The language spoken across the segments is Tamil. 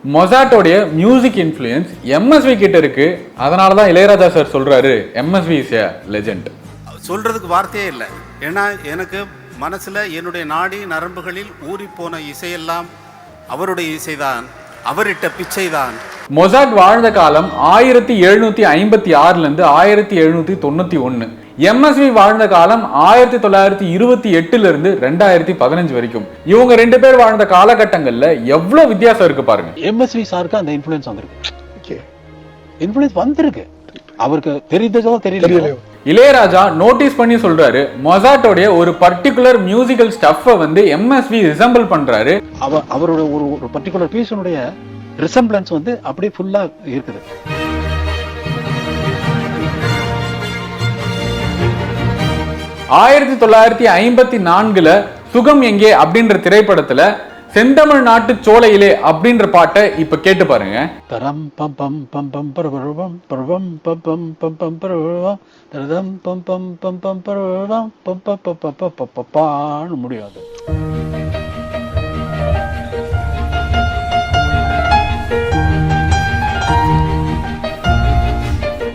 மொசாட்டோடைய மியூசிக் இன்ஃப்ளூயன்ஸ் எம்எஸ்வி கிட்ட இருக்கு. அதனால தான் இளையராஜா சார் சொல்றாரு எம்எஸ்வி இஸ் எ லெஜெண்ட். சொல்றதுக்கு வார்த்தையே இல்லை. ஏன்னா எனக்கு மனசுல என்னுடைய நாடி நரம்புகளில் ஊறி போன இசையெல்லாம் அவருடைய இசைதான், அவரிட்ட பிச்சைதான். மொசாட் வாழ்ந்த காலம் 1756 இருந்து 1791. எம்எஸ்வி வாழ்ந்த காலம் 1928 இருந்து 2015 வரைக்கும். இவங்க 2 பேர் வாழ்ந்த காலகட்டங்கள்ல எவ்வளவு வித்தியாசம் இருக்கு பாருங்க. எம்எஸ்வி சாருக்கு அந்த இன்ஃப்ளூயன்ஸ் வந்திருக்கு. இன்ஃப்ளூயன்ஸ் வந்திருக்கு, அவருக்கு தெரிஞ்சதோ தெரியல. இளையராஜா நோட்டீஸ் பண்ணி சொல்றாரு, மொசாட்டோடைய ஒரு பர்டிகுலர் மியூசிக்கல் ஸ்டஃப்பை வந்து எம்எஸ்வி ரிசம்பிள் பண்றாரு. அவரோட ஒரு பர்டிகுலர் பீஸனுடைய ரிசம்பிளன்ஸ் வந்து அப்படியே ஃபுல்லா இருக்குது. 1954 சுகம் எங்கே அப்படின்ற திரைப்படத்துல செந்தமிழ் நாட்டு சோலையிலே அப்படின்ற பாட்டை இப்ப கேட்டு பாருங்க. தரம் பம் பம் பம் பம் பரவம் பரவம் பம் பம் பம் பம் பரவம் தரம் பம் பம் பம் பம் பரவம் பம் பம் பம் பம் பம் பான்னு முடியாது.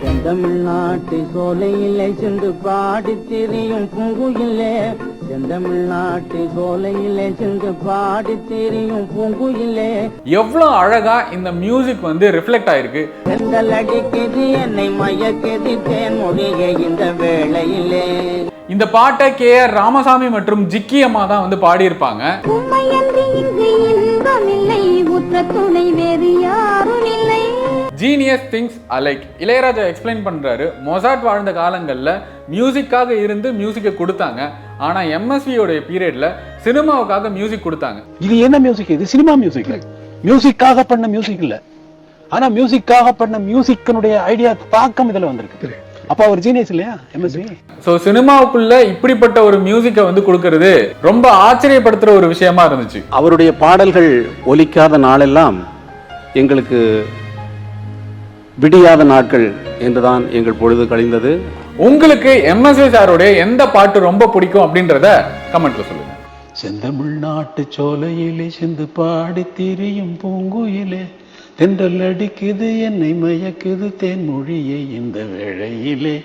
செந்தமிழ்நாட்டு சோலையிலே சென்று பாடி திரியும் பூங்குயிலே, செந்தமிழ்நாட்டு சோலையிலே சென்று பாடி திரியும் பூங்குயிலே. எவ்வளவு அழகா இந்த மியூசிக் வந்து ரிஃப்ளெக்ட் ஆயிருக்கு. செந்தல் அடிக்குது என்னை மயக்குது தேன்மொழியே இந்த வேளையிலே. இந்த பாட்டை KR ராமசாமி மற்றும் ஜிக்கி அம்மா தான் வந்து பாடியிருப்பாங்க. Genius things alike. Ilaiyaraaja explain பண்றாரு, மொசாட் வாழ்ந்த காலங்கள்ல மியூசிக்காக இருந்து மியூசிக்கை கொடுத்தாங்க. ஆனா எம்எஸ்வியோட பீரியட்ல சினிமாவுக்காக மியூசிக் கொடுத்தாங்க. இது என்ன மியூசிக்? இது சினிமா மியூசிக். மியூசிக்காக பண்ண மியூசிக் இல்ல, ஆனா மியூசிக்காக பண்ண மியூசிக்கினுடைய ஐடியா தாக்கம் இதுல வந்திருக்கு. அப்ப அவர் ஜீனியஸ் இல்லையா எம்எஸ்வி? சோ சினிமாவுக்குள்ள இப்படிப்பட்ட ஒரு மியூசிக்கை வந்து கொடுக்கிறது ரொம்ப ஆச்சரியப்படுத்துற ஒரு விஷயமா இருந்துச்சு. அவருடைய பாடல்கள் ஒலிக்காத நாளெல்லாம் எங்களுக்கு விடியாத நாட்கள் என்றுதான் எங்கள் பொழுது கழிந்தது. உங்களுக்கு எம்எஸ்வி சாரோடைய எந்த பாட்டு ரொம்ப பிடிக்கும் அப்படின்றத கமெண்ட்ல சொல்லுங்க. செந்தமிழ்நாட்டு சோலையிலே சென்று பாடி திரியும் பூங்குயிலே, தென்றல் அடிக்குது என்னை மயக்குது தேன்மொழியே இந்த வேளையிலே.